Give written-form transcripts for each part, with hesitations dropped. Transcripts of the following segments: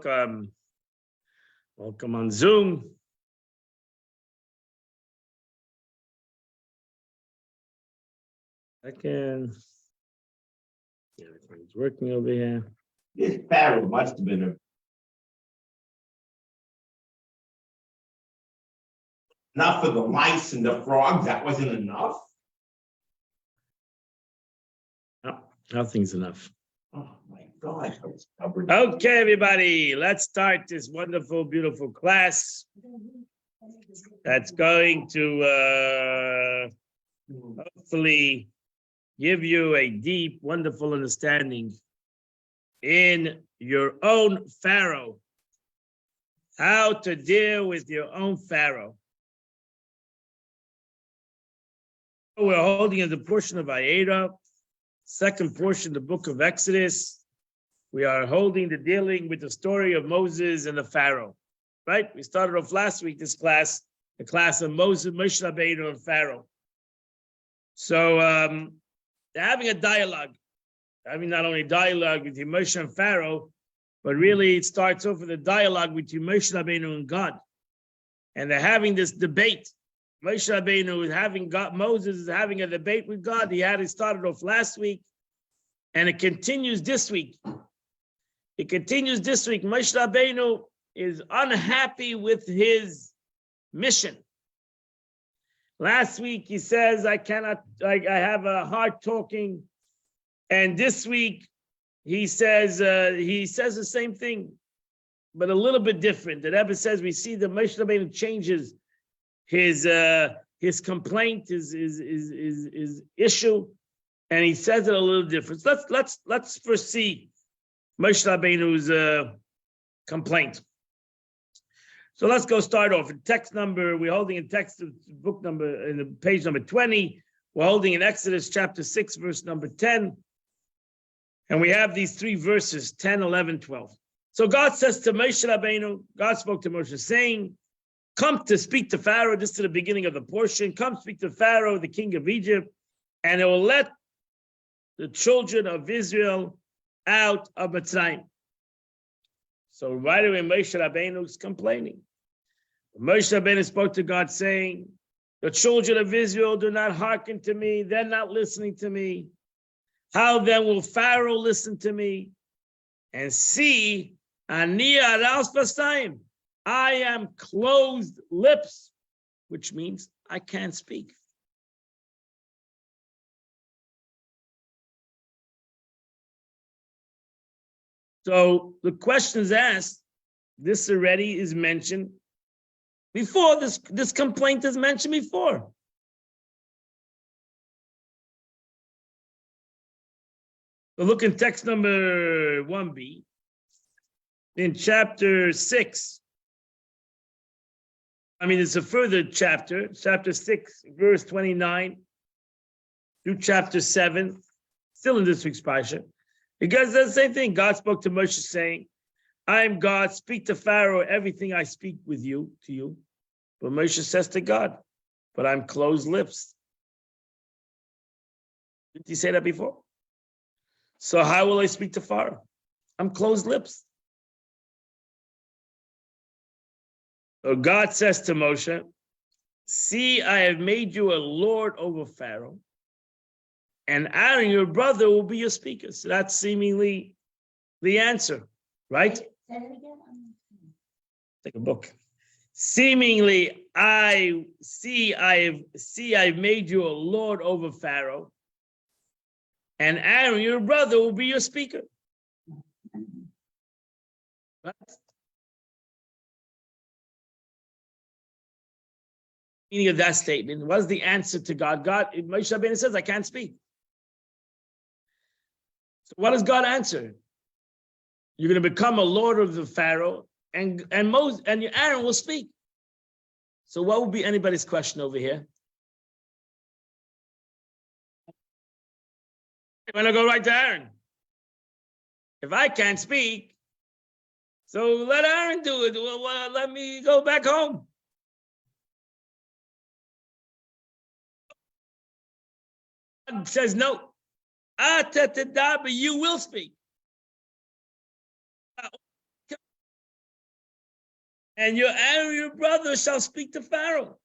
Welcome on Zoom. Everything's working over here. This Pharaoh must have been enough for the mice and the frogs. That wasn't enough. No, nothing's enough. Oh my God, I was covered. Okay, everybody, let's start this wonderful, beautiful class that's going to hopefully give you a deep, wonderful understanding in your own Pharaoh, how to deal with your own Pharaoh. We're holding in the portion of vayera, second portion, the book of Exodus. We are holding dealing with the story of Moses and the Pharaoh, right? We started off last week, this class, the class of Moses, Moshe Rabbeinu, and Pharaoh. So they're having a dialogue, having not only dialogue between Moshe and Pharaoh, but really it starts off with a dialogue between Moshe Rabbeinu and God. And they're having this debate. Moshe Rabbeinu is having God, Moses is having a debate with God. It started off last week, and it continues this week. Moshe Rabbeinu is unhappy with his mission. Last week he says, I have a hard talking. And this week he says the same thing, but a little bit different. The Rebbe says we see that Moshe Rabbeinu changes his complaint, his issue, and he says it a little different. So let's first see Moshe Rabbeinu's complaint. So let's go start off. In text number, we're holding in text book number in the page number 20. We're holding in Exodus chapter 6, verse number 10. And we have these three verses, 10, 11, 12. So God says to Moshe Rabbeinu, God spoke to Moshe saying, come to speak to Pharaoh. This is the beginning of the portion. Come speak to Pharaoh, the king of Egypt, and it will let the children of Israel out of Mitzrayim. So right away, Moshe Rabbeinu is complaining. Moshe Rabbeinu spoke to God saying, the children of Israel do not hearken to me. They're not listening to me. How then will Pharaoh listen to me? And see, ani aras basayim, I am closed lips, which means I can't speak. So the question is asked, this already is mentioned before, this complaint is mentioned before. So look in text number 1b, in chapter 6. It's a further chapter 6, verse 29 through chapter 7, still in this week's Parsha. Because that's the same thing. God spoke to Moshe saying, I am God, speak to Pharaoh everything I speak to you. But Moshe says to God, but I'm closed lips. Didn't he say that before? So how will I speak to Pharaoh? I'm closed lips. So God says to Moshe, see, I have made you a lord over Pharaoh, and Aaron, your brother, will be your speaker. So that's seemingly the answer, right? Say it again. Take a book. Seemingly, I've made you a lord over Pharaoh, and Aaron, your brother, will be your speaker. Right? Meaning of that statement was the answer to God. Moshe Rabbeinu says, I can't speak. So what does God answer? You're going to become a lord of the Pharaoh, and Moses and your Aaron will speak. So what would be anybody's question over here? I'm going to go right to Aaron. If I can't speak, so let Aaron do it. Well, let me go back home. God says, no, but you will speak. and your brother shall speak to Pharaoh.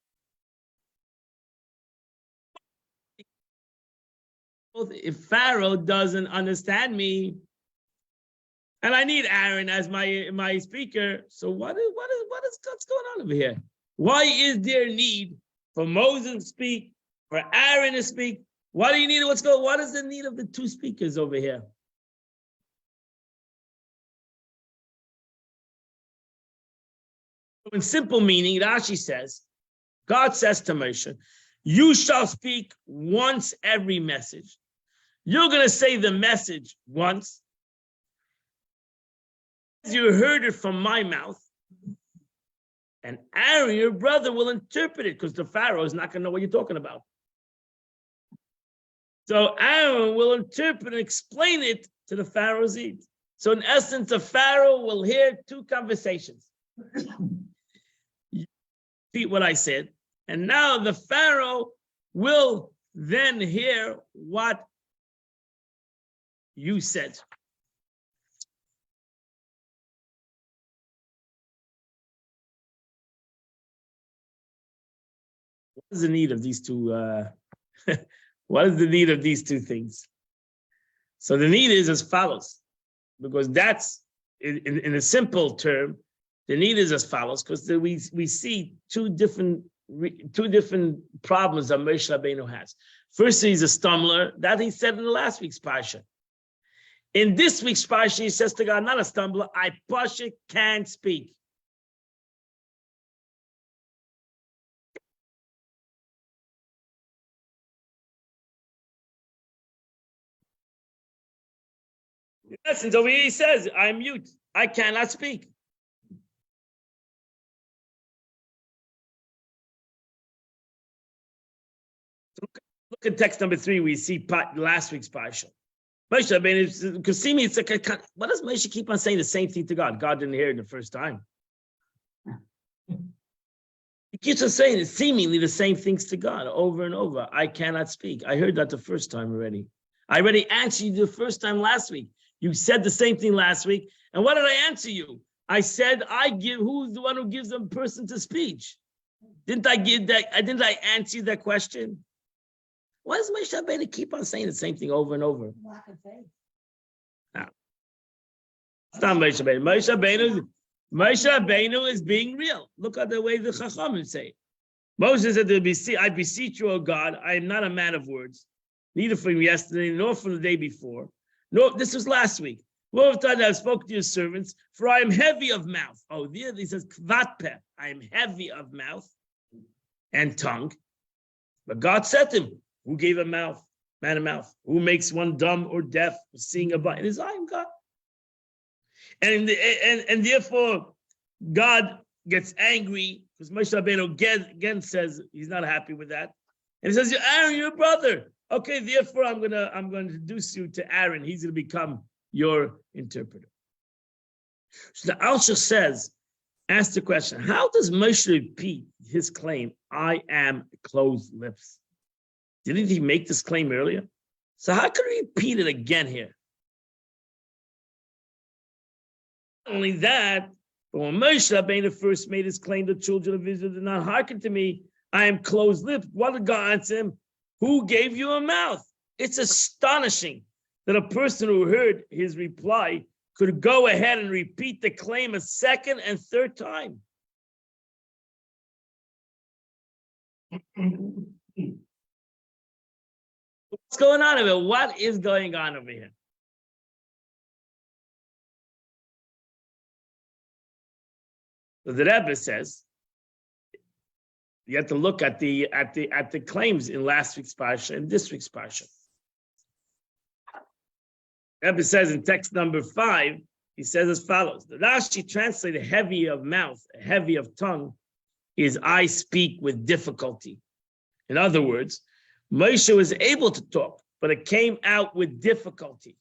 If Pharaoh doesn't understand me, and I need Aaron as my speaker, so what's going on over here? Why is there need for Moses to speak, for Aaron to speak? Why do you need it? What is the need of the two speakers over here? In simple meaning, Rashi says, God says to Moshe, you shall speak once every message. You're going to say the message once. You heard it from my mouth. And Aaron, your brother, will interpret it because the Pharaoh is not going to know what you're talking about. So Aaron will interpret and explain it to the Pharaoh's ears. So in essence, the Pharaoh will hear two conversations. Repeat what I said. And now the Pharaoh will then hear what you said. What is the need of these two? What is the need of these two things? So the need is as follows, because that's in a simple term. The need is as follows, because we see two different problems that Moshe Rabbeinu has. First, he's a stumbler. That he said in the last week's Parsha. In this week's Parsha, he says to God, not a stumbler, I Parsha can't speak. In essence, over here he says, I'm mute. I cannot speak. Look at text number 3. We see last week's Parsha. Moshe Rabbeinu, because see me, it's like, what does Moshe keep on saying the same thing to God? God didn't hear it the first time. He keeps on saying seemingly the same things to God over and over. I cannot speak. I heard that the first time already. I already answered you the first time last week. You said the same thing last week. And what did I answer you? I said, who's the one who gives a person to speech? Didn't I answer you that question? Why does Moshe Rabbeinu keep on saying the same thing over and over? Lack of faith. No. It's not Moshe Rabbeinu. Moshe Rabbeinu is being real. Look at the way the Chachamim say. Moses said, I beseech you, O God, I am not a man of words, neither from yesterday, nor from the day before. No, this was last week. Lord of time I spoke to your servants, for I am heavy of mouth. Oh, there he says, kvatpe, I am heavy of mouth and tongue. But God said to him, who gave a mouth, man a mouth? Who makes one dumb or deaf, seeing a blind? It is I am God. And therefore, God gets angry because Moshe Rabbeinu again says he's not happy with that, and he says, "Aaron, your brother. Okay, therefore, I'm going to introduce you to Aaron. He's going to become your interpreter." So the Alshach says, ask the question: how does Moshe repeat his claim? I am closed lips. Didn't he make this claim earlier? So how could he repeat it again here? Not only that, but when Moshe Rabbeinu first made his claim, the children of Israel did not hearken to me. I am closed lipped. What did God answer him? Who gave you a mouth? It's astonishing that a person who heard his reply could go ahead and repeat the claim a second and third time. What's going on over here? What is going on over here? So the Rebbe says you have to look at the claims in last week's Parsha and this week's Parsha. The Rebbe says in text number 5, he says as follows: the Rashi translated heavy of mouth, heavy of tongue, is I speak with difficulty. In other words, Moshe was able to talk, but it came out with difficulty.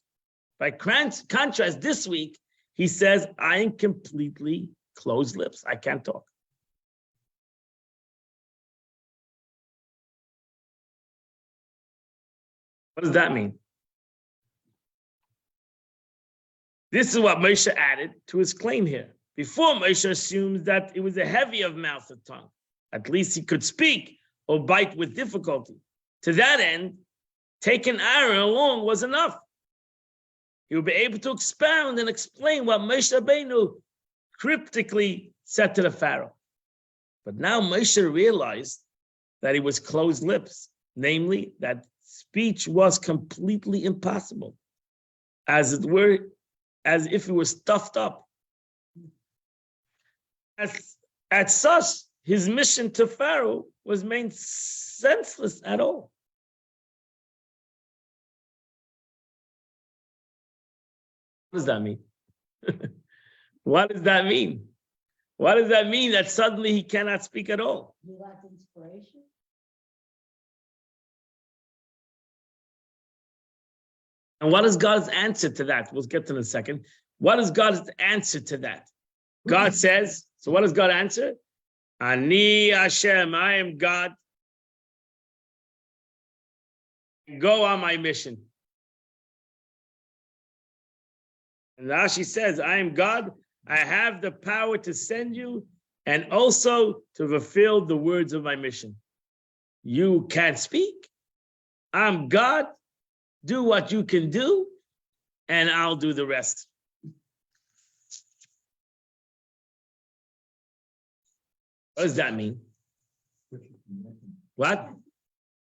By contrast, this week, he says, I am completely closed lips. I can't talk. What does that mean? This is what Moshe added to his claim here, Before, Moshe assumes that it was a heavy of mouth or tongue. At least he could speak or bite with difficulty. To that end, taking Aaron along was enough. He would be able to expound and explain what Moshe Rabbeinu cryptically said to the Pharaoh. But now Moshe realized that he was closed lips, namely that speech was completely impossible, as it were, as if it was stuffed up. As such, his mission to Pharaoh was made senseless at all. What does that mean? What does that mean? What does that mean that suddenly he cannot speak at all? You lack inspiration? And what is God's answer to that? We'll get to it in a second. What is God's answer to that? God says, so what does God answer? Ani Hashem, I am God. Go on my mission. And Rashi says, I am God. I have the power to send you and also to fulfill the words of my mission. You can't speak. I'm God. Do what you can do, and I'll do the rest. What does that mean? What? What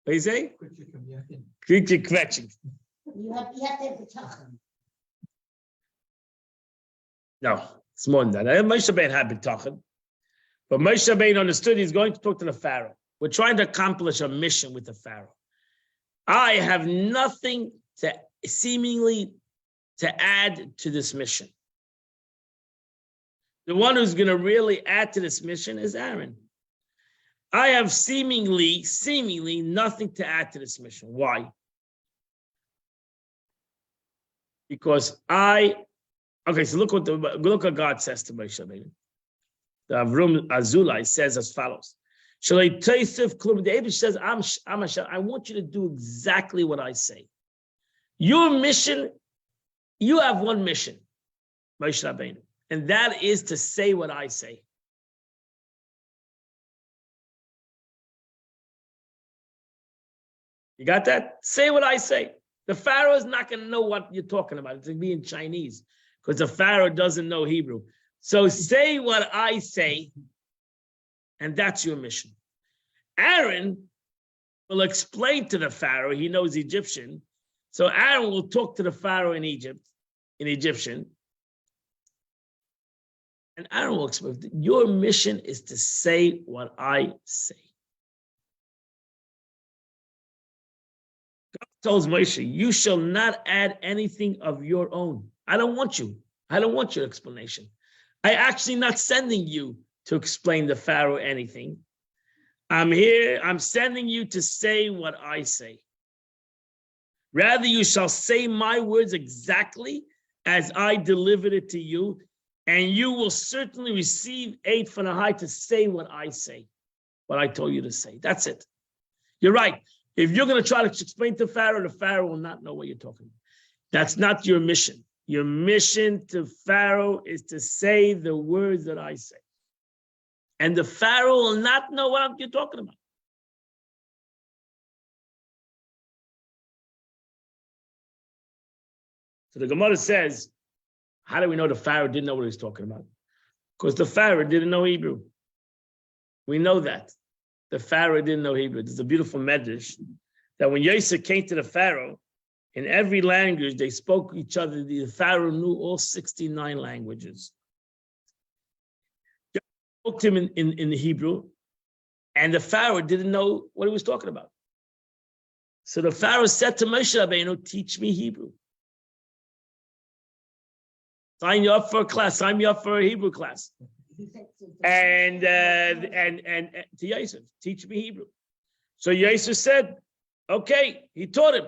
do you say? Kritje kvetching. You have to have the tachon. No, it's more than that. Moshe Rabbeinu had bitachon, but Moshe Rabbeinu understood he's going to talk to the Pharaoh. We're trying to accomplish a mission with the Pharaoh. I have nothing to seemingly to add to this mission. The one who's going to really add to this mission is Aaron. I have seemingly nothing to add to this mission. Why? Because so look what God says to Moshe Rabbeinu. The Avram Azulai says as follows. The Abish says, I'm Hashem. I want you to do exactly what I say. Your mission, you have one mission, Moshe Rabbeinu, and that is to say what I say. You got that? Say what I say. The Pharaoh is not going to know what you're talking about. It's going to be in Chinese because the Pharaoh doesn't know Hebrew. So say what I say, and that's your mission. Aaron will explain to the Pharaoh, he knows Egyptian, so Aaron will talk to the Pharaoh in Egyptian, and Aaron will explain, your mission is to say what I say. God tells Moshe, you shall not add anything of your own. I don't want your explanation. I'm actually not sending you to explain to Pharaoh anything. I'm sending you to say what I say. Rather, you shall say my words exactly as I delivered it to you, and you will certainly receive aid from the high to say what I say, what I told you to say. That's it. You're right. If you're going to try to explain to Pharaoh, the Pharaoh will not know what you're talking about. That's not your mission. Your mission to Pharaoh is to say the words that I say. And the Pharaoh will not know what you're talking about. So the Gemara says, how do we know the Pharaoh didn't know what he was talking about? Because the Pharaoh didn't know Hebrew. We know that. The Pharaoh didn't know Hebrew. There's a beautiful medrash that when Yosef came to the Pharaoh, in every language they spoke each other. The Pharaoh knew all 69 languages. He spoke to him in Hebrew, and the Pharaoh didn't know what he was talking about. So the Pharaoh said to Moshe Rabbeinu, teach me Hebrew. Sign you up for a class. Sign me up for a Hebrew class. And to Yosef, teach me Hebrew. So Yosef said, okay, he taught him.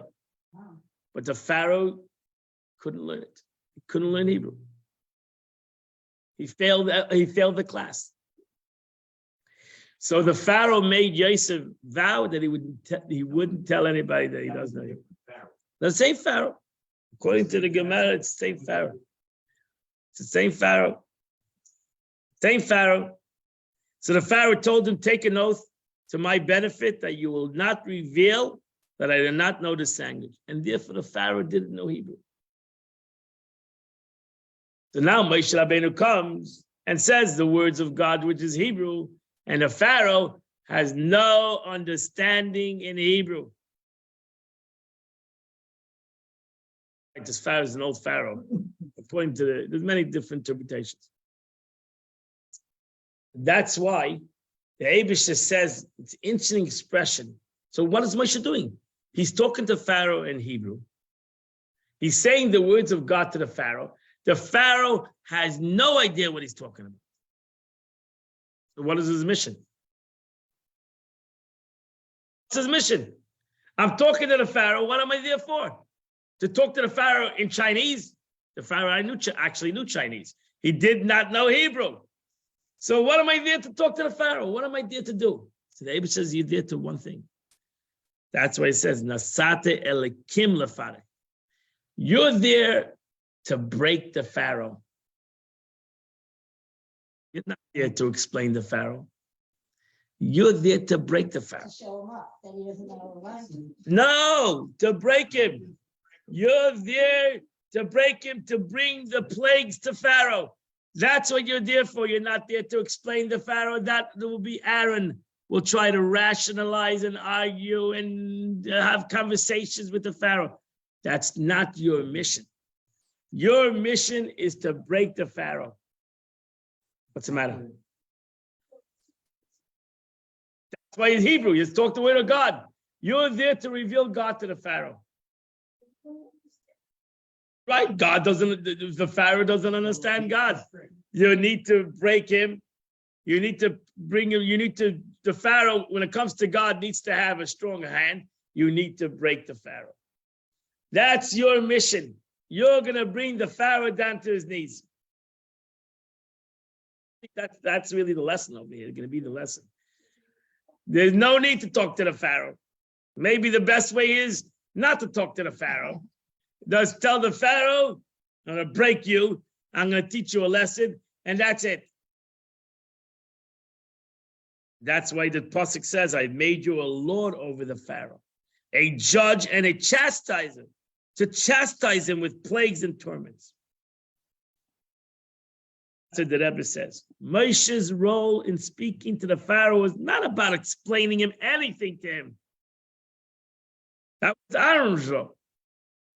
But the Pharaoh couldn't learn it. He couldn't learn Hebrew. He failed the class. So the Pharaoh made Yosef vow that he wouldn't tell anybody that he doesn't know Hebrew. The same Pharaoh. According to the Gemara, it's the same Pharaoh. It's the same Pharaoh. Same Pharaoh. So the Pharaoh told him, take an oath to my benefit that you will not reveal that I do not know this language. And therefore the Pharaoh didn't know Hebrew. So now Moshe Rabbeinu comes and says the words of God, which is Hebrew, and the Pharaoh has no understanding in Hebrew. This Pharaoh is an old Pharaoh, according to there's many different interpretations. That's why the Abisha says it's an interesting expression. So what is Moshe doing? He's talking to Pharaoh in Hebrew. He's saying the words of God to the Pharaoh. The Pharaoh has no idea what he's talking about. So what is his mission? What's his mission? I'm talking to the Pharaoh. What am I there for? To talk to the Pharaoh in Chinese? The Pharaoh actually knew Chinese. He did not know Hebrew. So what am I there to talk to the Pharaoh? What am I there to do? So the Abba says you're there to one thing. That's why it says, Nasate elikim lefare. You're there to break the Pharaoh. You're not there to explain the Pharaoh. You're there to break the Pharaoh. To show him up that he doesn't know the language. No, to break him. You're there to break him, to bring the plagues to Pharaoh. That's what you're there for. You're not there to explain the Pharaoh. That will be Aaron. Will try to rationalize and argue and have conversations with the Pharaoh. That's not your mission. Your mission is to break the Pharaoh. What's the matter? That's why he's Hebrew. You talk the word of God. You're there to reveal God to the Pharaoh. Right? The Pharaoh doesn't understand God. You need to break him. You need to bring him. The Pharaoh, when it comes to God, needs to have a strong hand. You need to break the Pharaoh. That's your mission. You're going to bring the Pharaoh down to his knees. That's really the lesson over here. It's going to be the lesson. There's no need to talk to the Pharaoh. Maybe the best way is not to talk to the Pharaoh. Just tell the Pharaoh, I'm going to break you. I'm going to teach you a lesson. And that's it. That's why the Pasuk says, I made you a lord over the Pharaoh, a judge and a chastiser, to chastise him with plagues and torments. That's what the Rebbe says. Moshe's role in speaking to the Pharaoh was not about explaining him anything to him. That was Aaron's role.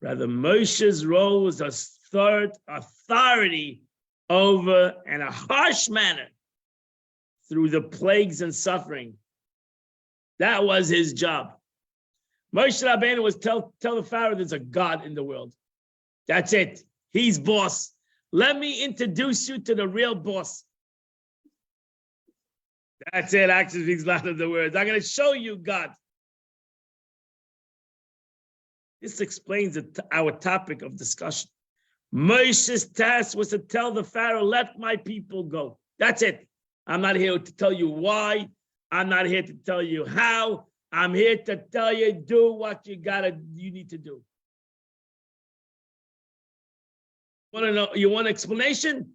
Rather, Moshe's role was a third authority over in a harsh manner through the plagues and suffering. That was his job. Moshe Rabbeinu was tell the Pharaoh there's a God in the world. That's it. He's boss. Let me introduce you to the real boss. That's it. Actually speaks a lot of the words. I'm going to show you God. This explains our topic of discussion. Moshe's task was to tell the Pharaoh, let my people go. That's it. I'm not here to tell you why. I'm not here to tell you how. I'm here to tell you, do what you need to do. Want to know? You want an explanation?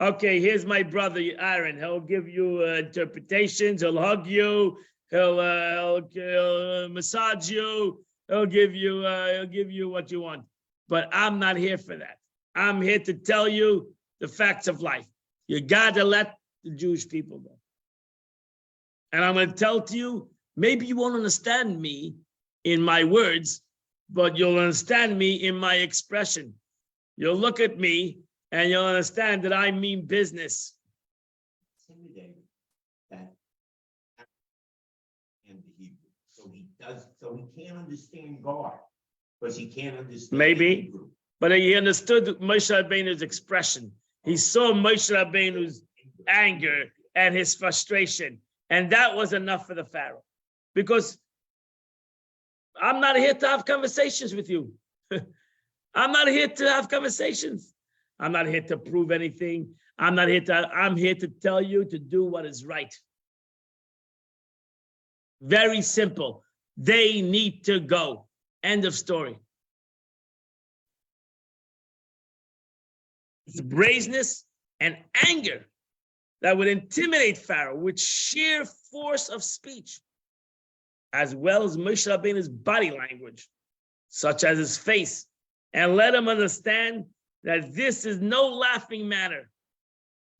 Okay, here's my brother Aaron. He'll give you interpretations. He'll hug you. He'll massage you. He'll give you what you want. But I'm not here for that. I'm here to tell you the facts of life. You got to let the Jewish people go. And I'm going to tell to you, maybe you won't understand me in my words, but you'll understand me in my expression. You'll look at me and you'll understand that I mean business. That and the Hebrew. So he can't understand God, because he can't understand Maybe, Hebrew. But he understood Moshe Rabbeinu's expression. He saw Moshe Rabbeinu's anger and his frustration. And that was enough for the Pharaoh. Because I'm not here to have conversations with you. I'm not here to have conversations. I'm not here to prove anything. I'm here to tell you to do what is right. Very simple. They need to go. End of story. It's brazenness and anger that would intimidate Pharaoh with sheer force of speech, as well as Moshe Rabbeinu's body language, such as his face, and let him understand that this is no laughing matter.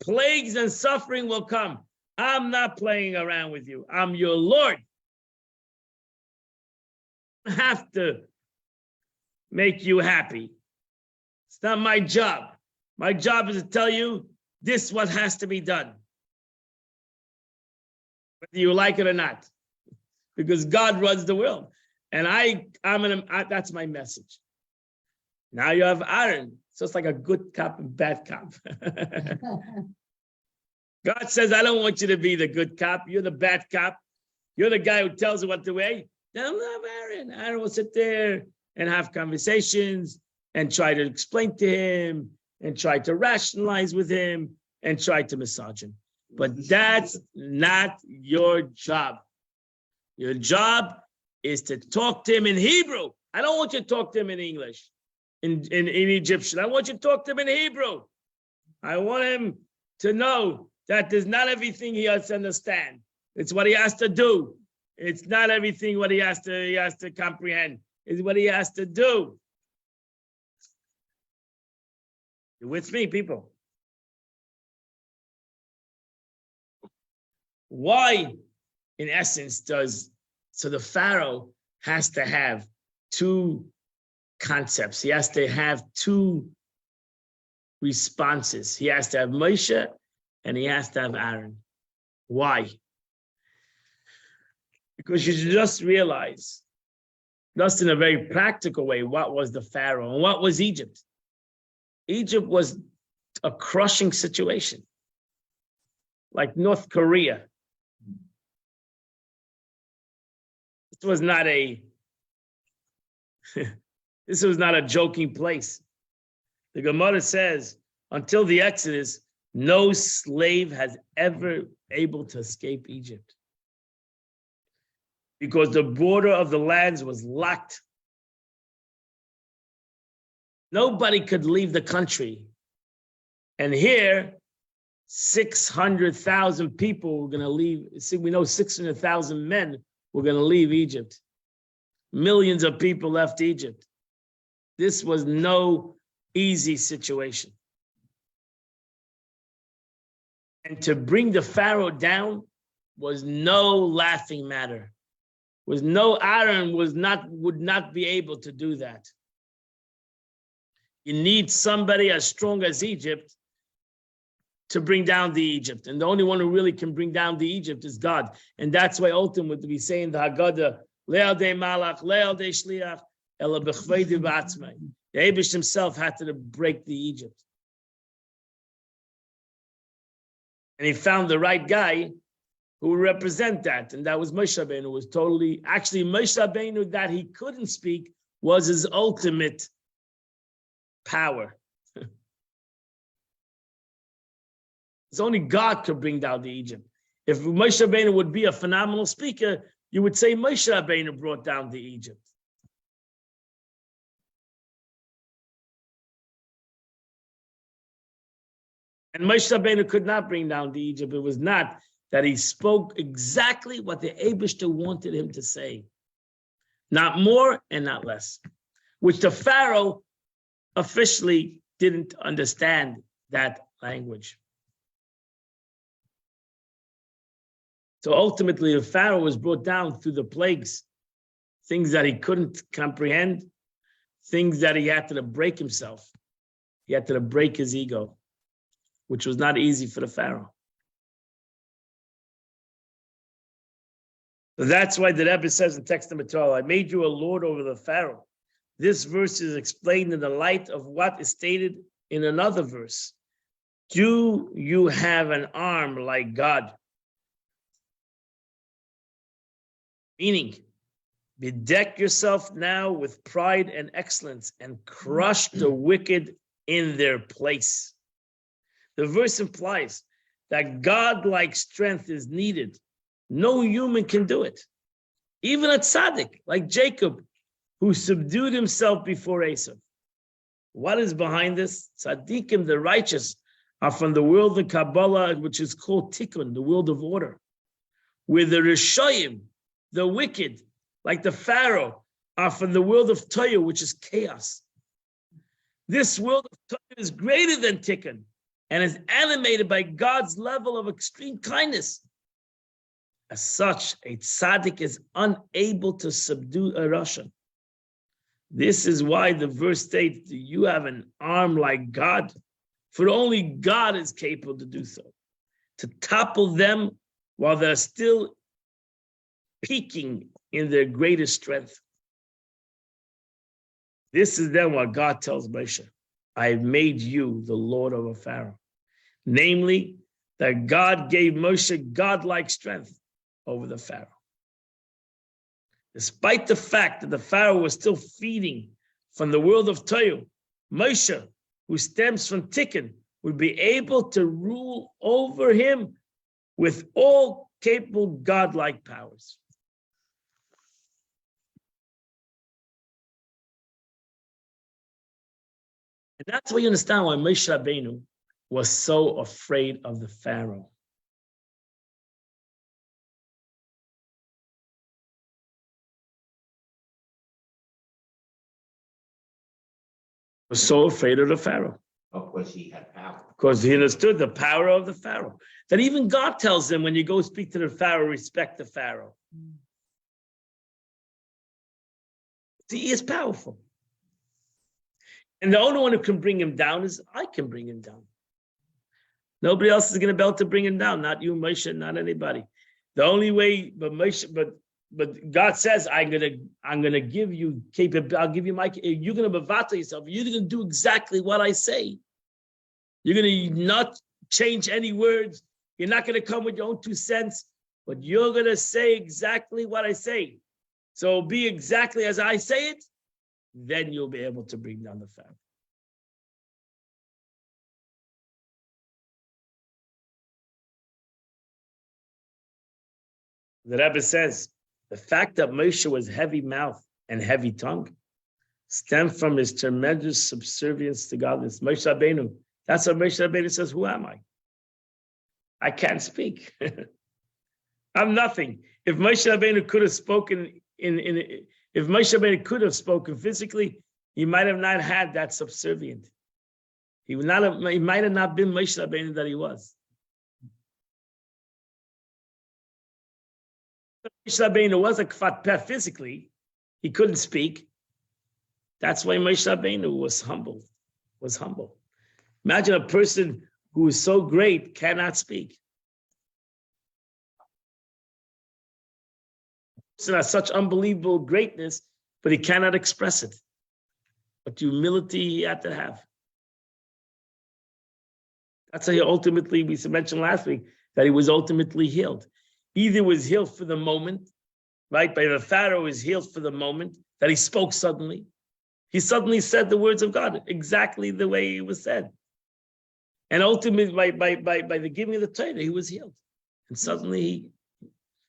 Plagues and suffering will come. I'm not playing around with you. I'm your Lord. I have to make you happy. It's not my job. My job is to tell you this is what has to be done, whether you like it or not, because God runs the world. And that's my message. Now you have Aaron. So it's like a good cop and bad cop. God says, I don't want you to be the good cop. You're the bad cop. You're the guy who tells you what to weigh. Then I love Aaron. Aaron will sit there and have conversations and try to explain to him and try to rationalize with him and try to massage him. But that's not your job. Your job is to talk to him in Hebrew. I don't want you to talk to him in English, in Egyptian. I want you to talk to him in Hebrew. I want him to know that there's not everything he has to understand. It's what he has to do. It's not everything what he has to comprehend. It's what he has to do. You with me, people? Why, in essence, so the Pharaoh has to have two concepts. He has to have two responses. He has to have Moshe and he has to have Aaron. Why? Because you just realize, just in a very practical way, what was the Pharaoh and what was Egypt? Egypt was a crushing situation, like North Korea. This was not a joking place. The Gemara says, until the Exodus, no slave has ever able to escape Egypt, because the border of the lands was locked. Nobody could leave the country. And here, 600,000 people were going to leave. See, we know 600,000 men were going to leave Egypt. Millions of people left Egypt. This was no easy situation. And to bring the Pharaoh down was no laughing matter. Aaron would not be able to do that. You need somebody as strong as Egypt to bring down the Egypt. And the only one who really can bring down the Egypt is God. And that's why ultimately we say in the Haggadah, Le'al de Malach, Le'al de Shliach, Ela b'chvei b'atzmai. The Abish himself had to break the Egypt. And he found the right guy who would represent that. And that was Moshe Rabbeinu, who was actually Moshe Rabbeinu, that he couldn't speak was his ultimate power. It's only God could bring down the Egypt. If Moshe Rabbeinu would be a phenomenal speaker, you would say Moshe Rabbeinu brought down the Egypt. And Moshe Rabbeinu could not bring down the Egypt. It was not that he spoke exactly what the Eibishter wanted him to say. Not more and not less. Which the Pharaoh officially didn't understand that language. So ultimately, the Pharaoh was brought down through the plagues, things that he couldn't comprehend, things that he had to break himself. He had to break his ego, which was not easy for the Pharaoh. So that's why the Rebbe says in text number 12, I made you a lord over the Pharaoh. This verse is explained in the light of what is stated in another verse. Do you have an arm like God? Meaning, bedeck yourself now with pride and excellence and crush the wicked in their place. The verse implies that God-like strength is needed. No human can do it. Even a tzaddik like Jacob, who subdued himself before Esau. What is behind this? Tzaddikim, the righteous, are from the world of Kabbalah, which is called Tikkun, the world of order, where the Rishayim, the wicked, like the Pharaoh, are from the world of Toya, which is chaos. This world of Toya is greater than Tikkun and is animated by God's level of extreme kindness. As such, a tzaddik is unable to subdue a rasha. This is why the verse states, you have an arm like God, for only God is capable to do so, to topple them while they're still peaking in their greatest strength. This is then what God tells Moshe, I have made you the Lord over Pharaoh. Namely, that God gave Moshe godlike strength over the Pharaoh. Despite the fact that the Pharaoh was still feeding from the world of Toyu, Moshe, who stems from Tikkun, would be able to rule over him with all capable godlike powers. And that's why you understand why Moshe Rabbeinu was so afraid of the Pharaoh. Was so afraid of the Pharaoh. Of course, he had power. Because he understood the power of the Pharaoh. That even God tells him when you go speak to the Pharaoh, respect the Pharaoh. See, he is powerful. And the only one who can bring him down is I can bring him down. Nobody else is going to be able to bring him down. Not you, Moshe, not anybody. The only way, but God says, I'm gonna give you capability. I'll give you my. You're gonna bavata yourself. You're gonna do exactly what I say. You're gonna not change any words. You're not gonna come with your own 2 cents, but you're gonna say exactly what I say. So be exactly as I say it. Then you'll be able to bring down the Pharaoh. The Rebbe says, the fact that Moshe was heavy mouth and heavy tongue stemmed from his tremendous subservience to godliness. Moshe Rabbeinu, that's what Moshe Rabbeinu says, who am I? I can't speak. I'm nothing. If Moshe Rabbeinu could have spoken if Moshe Rabbeinu could have spoken physically, he might have not had that subservient. He might have not been Moshe Rabbeinu that he was. Moshe Rabbeinu was a kfat peh physically. He couldn't speak. That's why Moshe Rabbeinu was humble. Imagine a person who is so great cannot speak. A person has such unbelievable greatness, but he cannot express it. But humility he had to have. That's how he ultimately, we mentioned last week, that he was ultimately healed. Either was healed for the moment, right? By the Pharaoh is healed for the moment, that he spoke suddenly. He suddenly said the words of God exactly the way it was said. And ultimately, by the giving of the Torah, he was healed. And suddenly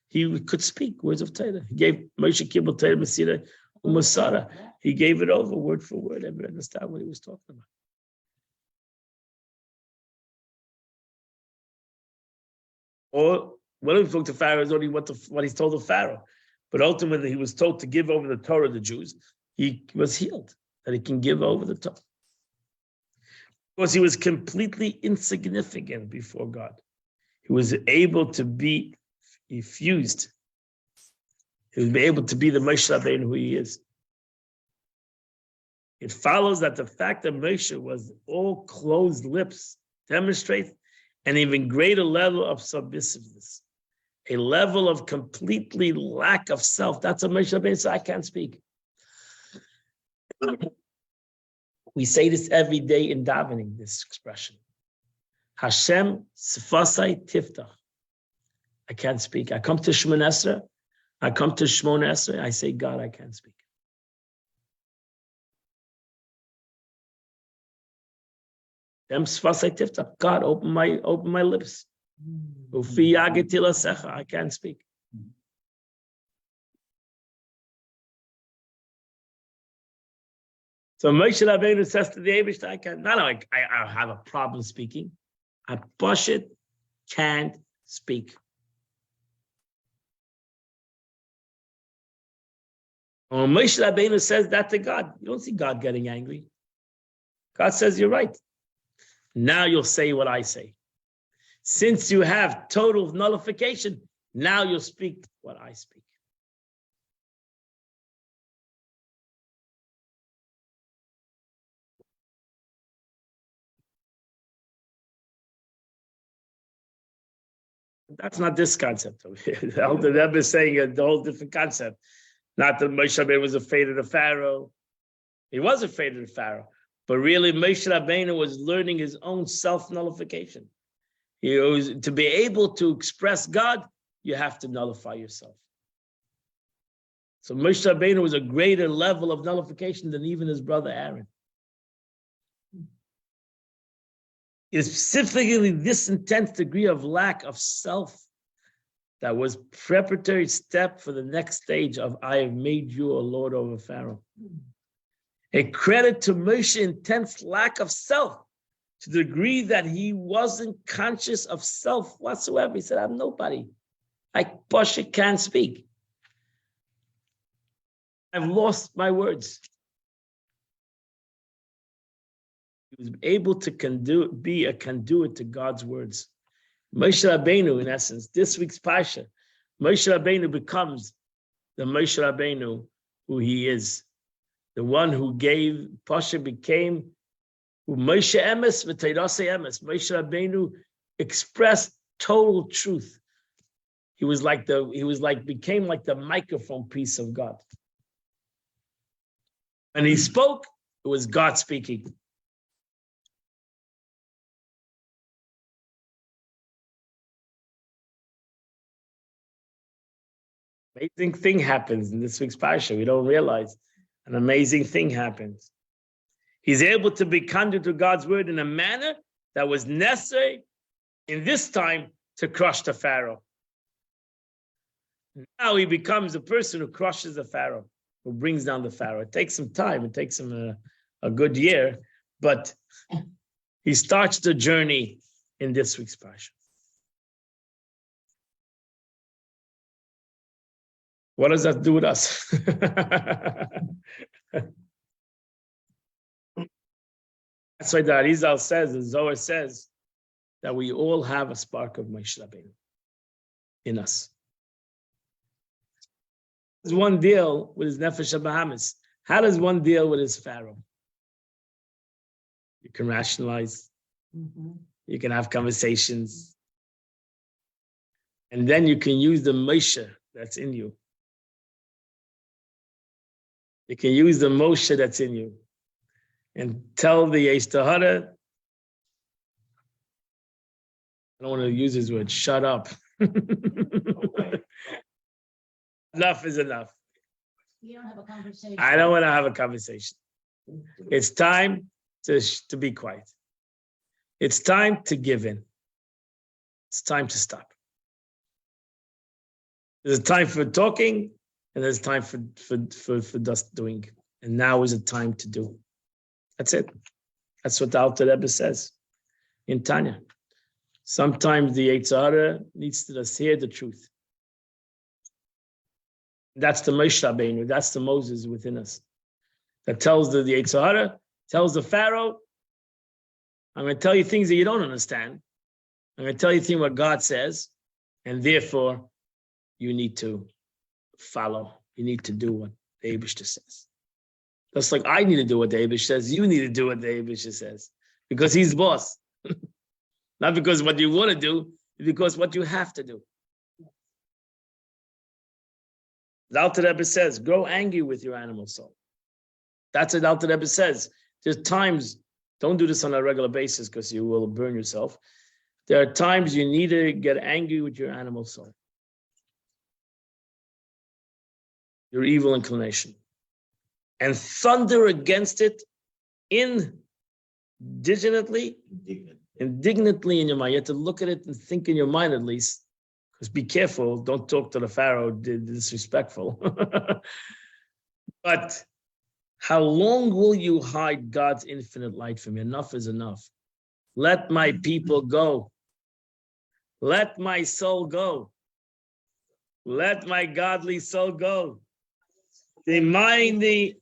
he could speak words of Torah. He gave Moshe Kibbutz Torah Masira Umasara. He gave it over word for word. Everybody understand what he was talking about. Or when he spoke to Pharaoh, is only what he's told the Pharaoh. But ultimately, he was told to give over the Torah to the Jews. He was healed, that he can give over the Torah. Because he was completely insignificant before God. He was able to be effused. He was able to be the Moshe Rabbeinu who he is. It follows that the fact that Moshe was all closed lips demonstrates an even greater level of submissiveness, a level of completely lack of self. That's a Moshe Rabbeinu says, I can't speak. We say this every day in davening, this expression. Hashem sfasai tiftach. I can't speak. I come to Shemon Esrei. I come to Shemon Esrei. I say, God, I can't speak. Hashem sfasai tiftach. God, open my lips. Ufi yageti lasecha. I can't speak. So Moshe Rabbeinu says to the Eibush, I have a problem speaking. I push it, can't speak. When Moshe Rabbeinu says that to God, you don't see God getting angry. God says, you're right. Now you'll say what I say. Since you have total nullification, now you'll speak what I speak. That's not this concept. The Elder Rebbe is saying a whole different concept. Not that Moshe Rabbeinu was afraid of the Pharaoh. He was afraid of the Pharaoh. But really, Moshe Rabbeinu was learning his own self-nullification. He was, to be able to express God, you have to nullify yourself. So Moshe Rabbeinu was a greater level of nullification than even his brother Aaron. It is specifically this intense degree of lack of self that was preparatory step for the next stage of I have made you a lord over Pharaoh. A credit to Moshe's intense lack of self to the degree that he wasn't conscious of self whatsoever. He said, I'm nobody. Parsha can't speak. I've lost my words. He was able to be a conduit to God's words. Moshe Rabbeinu, in essence, this week's Parsha, Moshe Rabbeinu becomes the Moshe Rabbeinu who he is. The one who gave, Parsha became who Moshe Emes v'Teirasei Emes. Moshe Rabbeinu expressed total truth. Became like the microphone piece of God. When he spoke, it was God speaking. Amazing thing happens in this week's Parsha. We don't realize an amazing thing happens. He's able to be conduit to God's word in a manner that was necessary in this time to crush the Pharaoh. Now he becomes a person who crushes the Pharaoh, who brings down the Pharaoh. It takes some time. It takes him a good year, but he starts the journey in this week's Parsha. What does that do with us? That's why the Arizal says, the Zohar says, that we all have a spark of Moshe Rabbeinu in us. Does one deal with his Nefesh HaBahamis? How does one deal with his Pharaoh? You can rationalize. You can have conversations. And then you can use the Moshe that's in you. You can use the Moshe that's in you and tell the Yesh-Tahara, I don't want to use his word, shut up. Enough is enough. You don't have a conversation. I don't want to have a conversation. It's time to be quiet. It's time to give in. It's time to stop. There's a time for talking, and there's time for just doing. And now is a time to do. That's it. That's what the Alter Rebbe says in Tanya. Sometimes the Yetzer Hara needs to just hear the truth. That's the Moshe Rabbeinu. That's the Moses within us that tells the Yetzer Hara, tells the Pharaoh, I'm going to tell you things that you don't understand. I'm going to tell you things what God says, and therefore you need to follow. You need to do what the Eibishter says. Just like I need to do what the Eibishter says, you need to do what the Eibishter says, because he's boss. Not because what you want to do, because what you have to do. The Alter Rebbe says, grow angry with your animal soul. That's what Alter Rebbe says. There's times, don't do this on a regular basis because you will burn yourself. There are times you need to get angry with your animal soul. Your evil inclination. And thunder against it indignantly in your mind. You have to look at it and think in your mind at least. Because be careful, don't talk to the Pharaoh disrespectful. But how long will you hide God's infinite light from you? Enough is enough. Let my people go. Let my soul go. Let my godly soul go. Denying me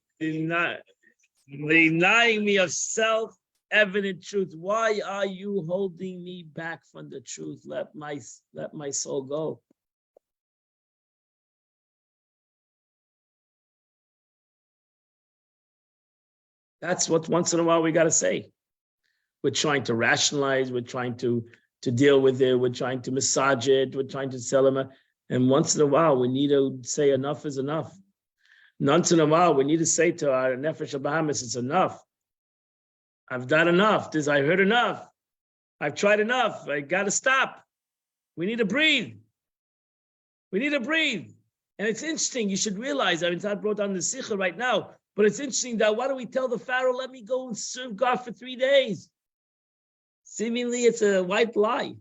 of self-evident truth. Why are you holding me back from the truth? Let my soul go. That's what once in a while we got to say. We're trying to rationalize. We're trying to deal with it. We're trying to massage it. We're trying to sell them. And once in a while, we need to say enough is enough. Once in a while, we need to say to our Nefesh Bahamas, it's enough. I've done enough. I heard enough. I've tried enough. I got to stop. We need to breathe. We need to breathe. And it's interesting. You should realize, it's not brought down the Sikha right now, but it's interesting that why don't we tell the Pharaoh, let me go and serve God for 3 days? Seemingly, it's a white lie.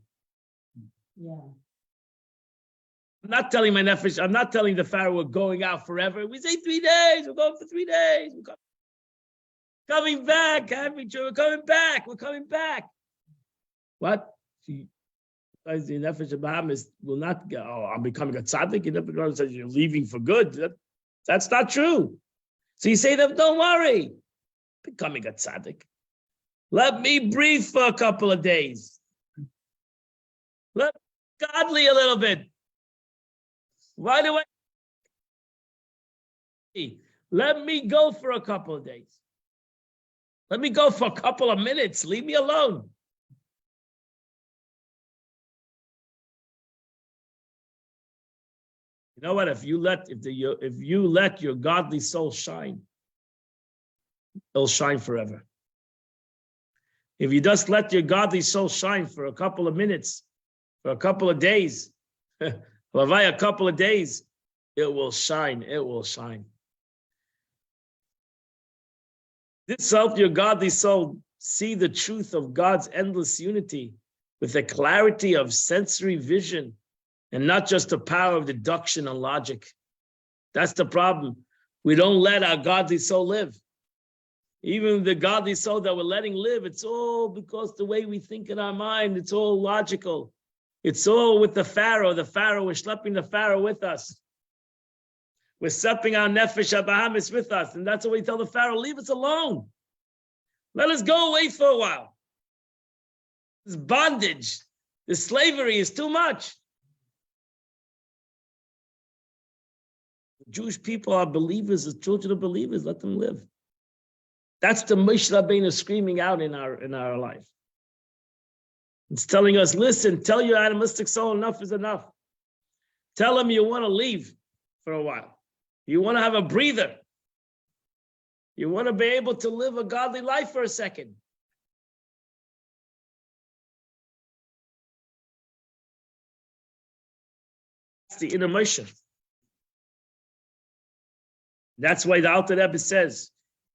Yeah. I'm not telling my Nefesh, I'm not telling the Pharaoh we're going out forever. We say 3 days, we're going for 3 days. We're coming back, we're coming back, we're coming back. What? The Nefesh of Bahamas will not go, I'm becoming a tzaddik. You never says you're leaving for good. That's not true. So you say to them, don't worry, becoming a tzaddik. Let me breathe for a couple of days. Let me godly a little bit. Why do I? Let me go for a couple of days. Let me go for a couple of minutes. Leave me alone. You know what? If you let your godly soul shine, it'll shine forever. If you just let your godly soul shine for a couple of minutes, for a couple of days, a couple of days, it will shine. It will shine. This self, your godly soul, see the truth of God's endless unity with the clarity of sensory vision and not just the power of deduction and logic. That's the problem. We don't let our godly soul live. Even the godly soul that we're letting live, it's all because the way we think in our mind, it's all logical. It's all with the Pharaoh. The Pharaoh, we're schlepping the Pharaoh with us. We're stepping our Nefesh Bahamas with us. And that's what we tell the Pharaoh, leave us alone. Let us go away for a while. This bondage, this slavery is too much. The Jewish people are believers, the children of believers, let them live. That's the Moshe Rabbeinu screaming out in our life. It's telling us, listen, tell your animalistic soul enough is enough. Tell them you want to leave for a while. You want to have a breather. You want to be able to live a godly life for a second. That's the inner Moshe. That's why the Alter Rebbe says,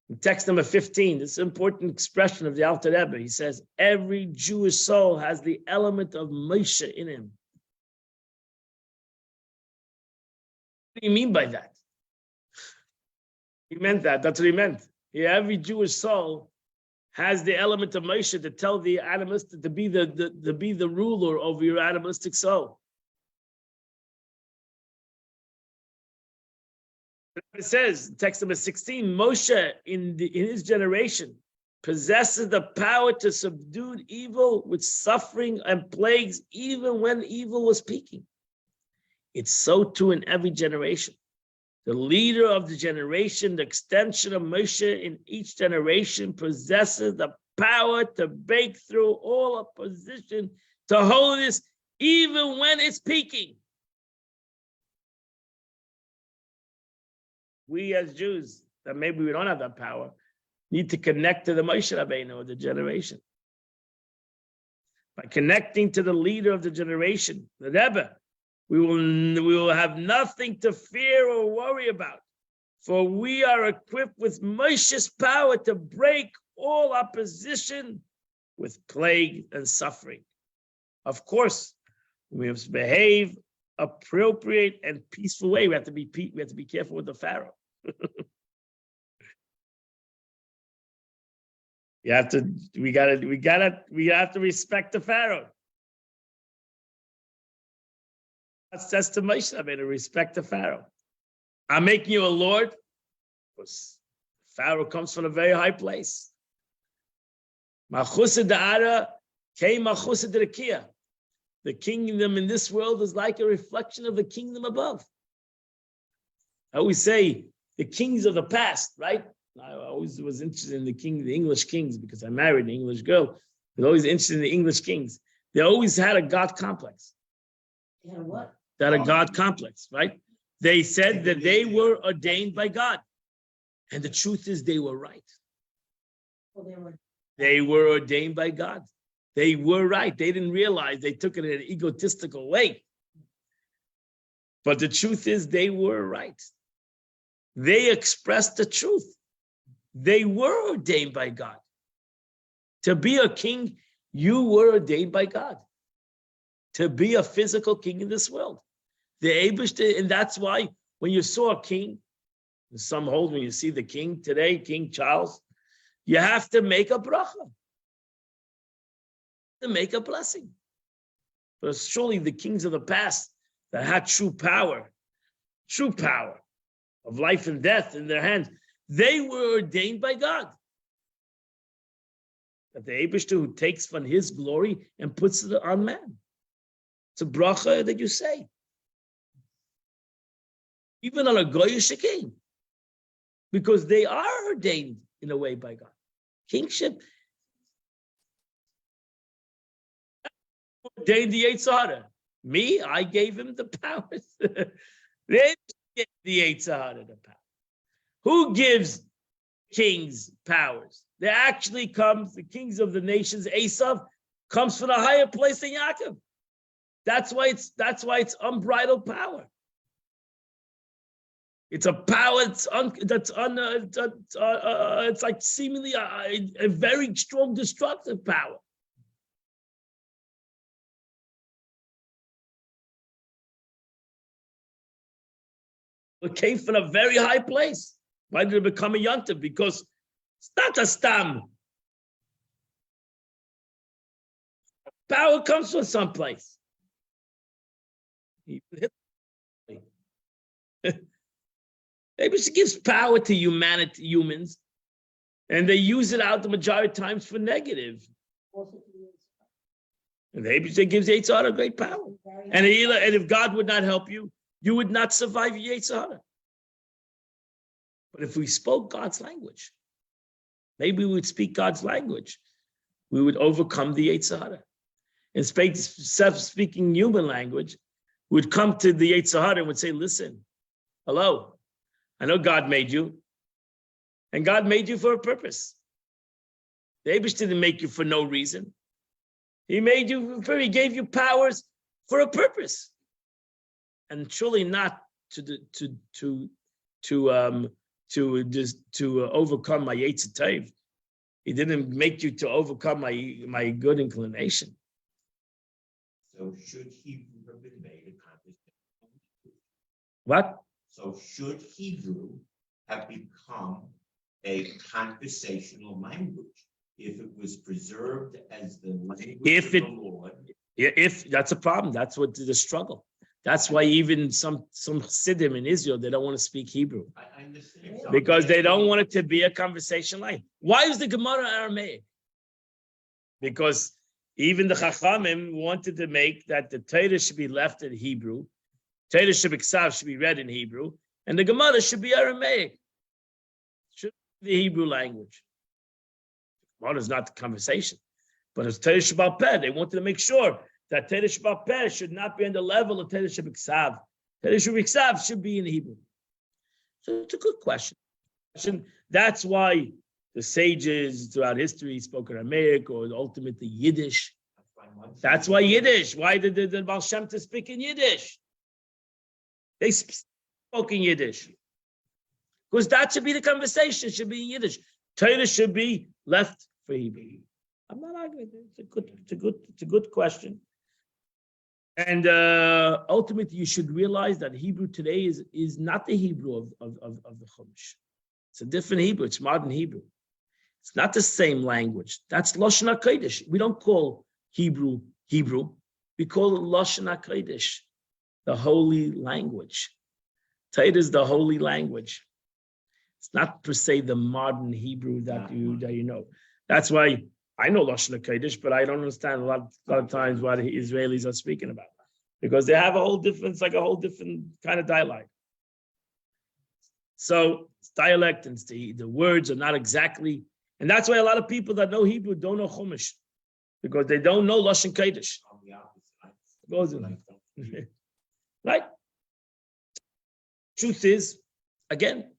in text number 15, this important expression of the Alter Rebbe, he says, every Jewish soul has the element of Moshe in him. What do you mean by that? He meant that. That's what he meant. Every Jewish soul has the element of Moshe to tell the animalistic, to be the ruler over your animalistic soul. It says, text number 16, Moshe in his generation possesses the power to subdue evil with suffering and plagues, even when evil was peaking. It's so too in every generation. The leader of the generation, the extension of Moshe in each generation, possesses the power to break through all opposition to holiness, even when it's peaking. We as Jews, that maybe we don't have that power, need to connect to the Moshe Rabbeinu of the generation. By connecting to the leader of the generation, the Rebbe, we will have nothing to fear or worry about, for we are equipped with Moshe's power to break all opposition with plague and suffering. Of course, we must behave appropriate and peaceful way. We have to be careful with the Pharaoh. We have to respect the Pharaoh. That says to Moshe Rabbeinu, respect the Pharaoh. I'm making you a lord, because Pharaoh comes from a very high place. Malchusa da'ara came malchusa d'rekia. The kingdom in this world is like a reflection of the kingdom above. I always say the kings of the past, right? I always was interested in the English kings, because I married an English girl. I was always interested in the English kings. They always had a God complex. Yeah, what? They had a God complex, right? They said that they were ordained by God. And the truth is they were right. Well, They were ordained by God. They were right. They didn't realize, they took it in an egotistical way. But the truth is they were right. They expressed the truth. They were ordained by God. To be a king, you were ordained by God. To be a physical king in this world. The Eibishter, and that's why when you saw a king, some hold when you see the king today, King Charles, you have to make a bracha. To make a blessing. But surely the kings of the past that had true power of life and death in their hands, they were ordained by God. That the Eibishter who takes from his glory and puts it on man. It's a bracha that you say. Even on a goyish king. Because they are ordained in a way by God. Kingship ordained the Yetzer. Me, I gave him the powers. They gave the Yetzer the power. Who gives kings powers? There actually comes, the kings of the nations, Esav, comes from a higher place than Yaakov. That's why it's unbridled power. It's a power it's like seemingly a very strong destructive power. It came from a very high place. Why did it become a yontif? Because it's not a stam. Power comes from someplace. Maybe she gives power to humans, and they use it out the majority of times for negative. And maybe she gives Yetzer great power. And if God would not help you, you would not survive your Yetzer. But if we spoke God's language, maybe we would speak God's language, we would overcome the Yetzer. And speaking human language, we would come to the Yetzer and would say, listen, hello, I know God made you, and God made you for a purpose. The Eibush didn't make you for no reason. He made you, he gave you powers for a purpose. And truly not to overcome my Yetzer Tov. He didn't make you to overcome my good inclination. So should Hebrew have been made a conversation? What? So should Hebrew have become a conversational language if it was preserved as the language of the Lord? If that's a problem, that's what the struggle. That's why even some Chassidim in Israel, they don't want to speak Hebrew. I understand. Because they don't want it to be a conversation line. Why is the Gemara Aramaic? Because even the Chachamim wanted to make that the Torah should be left in Hebrew, Torah Shebiksav should be read in Hebrew, and the Gemara should be Aramaic. Should be the Hebrew language. Gemara is not the conversation, but it's Torah Shebal Peh. They wanted to make sure that Torah Shebal Peh should not be on the level of Torah Shebiksav. Torah Shebiksav should be in Hebrew. So it's a good question. That's why the sages throughout history spoke Aramaic or ultimately Yiddish. That's why Yiddish. Why did the Baal Shem Tov speak in Yiddish? They spoke in Yiddish. Because that should be the conversation, should be in Yiddish. Torah should be left for Hebrew. I'm not arguing. It's a good question. And ultimately, you should realize that Hebrew today is not the Hebrew of the Chumash. It's a different Hebrew. It's modern Hebrew. It's not the same language. That's Lashon HaKodesh. We don't call Hebrew. We call it Lashon HaKodesh, the holy language. Torah is the holy language. It's not per se the modern Hebrew that you know. That's why I know Lashon HaKodesh, but I don't understand a lot of times what the Israelis are speaking about, because they have a whole different kind of dialect. So it's dialect, and the words are not exactly, and that's why a lot of people that know Hebrew don't know Chumash, because they don't know Lashon Kodesh. Goes in. Right? Truth is, again,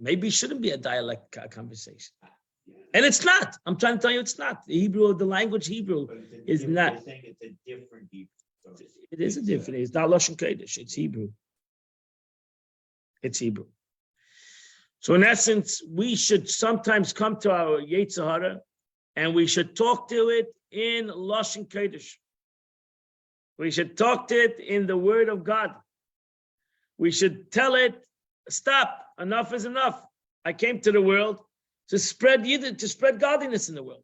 maybe it shouldn't be a dialect conversation. And it's not. I'm trying to tell you it's not. The Hebrew, the language Hebrew is not. It's a different Hebrew. It is a different. It's not Lashon Kodesh. It's Hebrew. It's Hebrew. So in essence, we should sometimes come to our Yetzer Hara and we should talk to it in Lashon Kodesh. We should talk to it in the Word of God. We should tell it, stop, enough is enough. I came to the world to spread godliness in the world.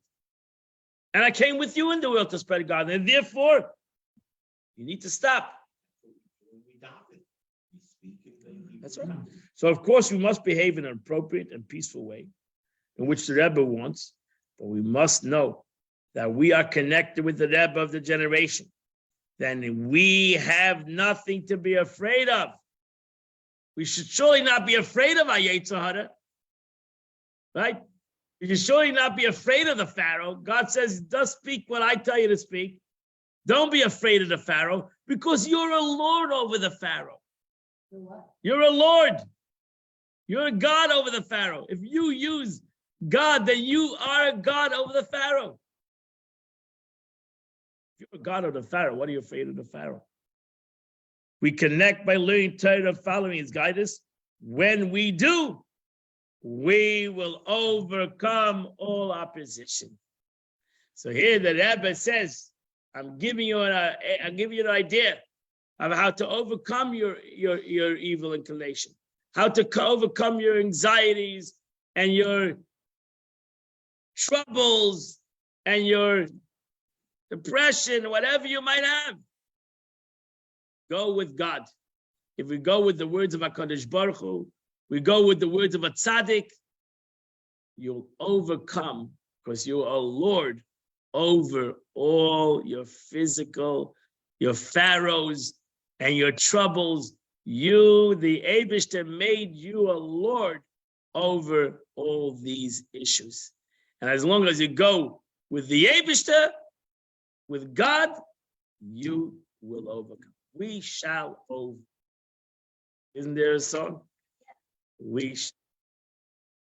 And I came with you in the world to spread godliness. And therefore, you need to stop. That's right. So of course we must behave in an appropriate and peaceful way, in which the Rebbe wants, but we must know that we are connected with the Rebbe of the generation. Then we have nothing to be afraid of. We should surely not be afraid of our Yetzer Hara, right? We should surely not be afraid of the Pharaoh. God says, "Does speak what I tell you to speak." Don't be afraid of the Pharaoh, because you're a Lord over the Pharaoh. You're a Lord. You're a God over the Pharaoh. If you use God, then you are a God over the Pharaoh. If you're a God over the Pharaoh, what are you afraid of the Pharaoh? We connect by learning Torah, following his guidance. When we do, we will overcome all opposition. So here the Rebbe says, I'm giving you an idea of how to overcome your evil inclination, how to overcome your anxieties and your troubles and your depression, whatever you might have. Go with God. If we go with the words of HaKadosh Baruch Hu, we go with the words of a tzaddik, you'll overcome, because you are Lord over all your physical, your pharaohs, and your troubles. You, the Eibishter, made you a Lord over all these issues. And as long as you go with the Eibishter, with God, you will overcome. We shall over. Isn't there a song? Look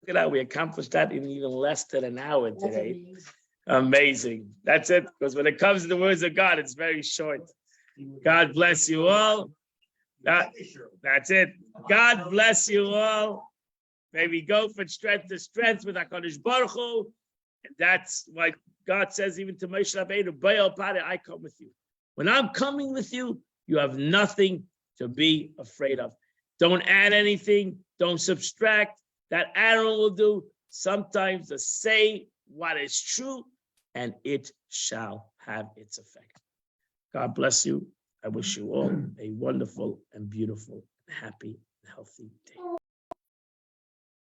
at that. We accomplished that in even less than an hour today. Amazing. That's it. Because when it comes to the words of God, it's very short. God bless you all. That's it. God bless you all. May we go from strength to strength with HaKadosh Baruch Hu. And that's why God says even to Moshe Rabbeinu, Bayal Pare, I come with you. When I'm coming with you, you have nothing to be afraid of. Don't add anything. Don't subtract. That Aaron will do. Sometimes to say what is true, and it shall have its effect. God bless you. I wish you all a wonderful and beautiful, happy, and healthy day.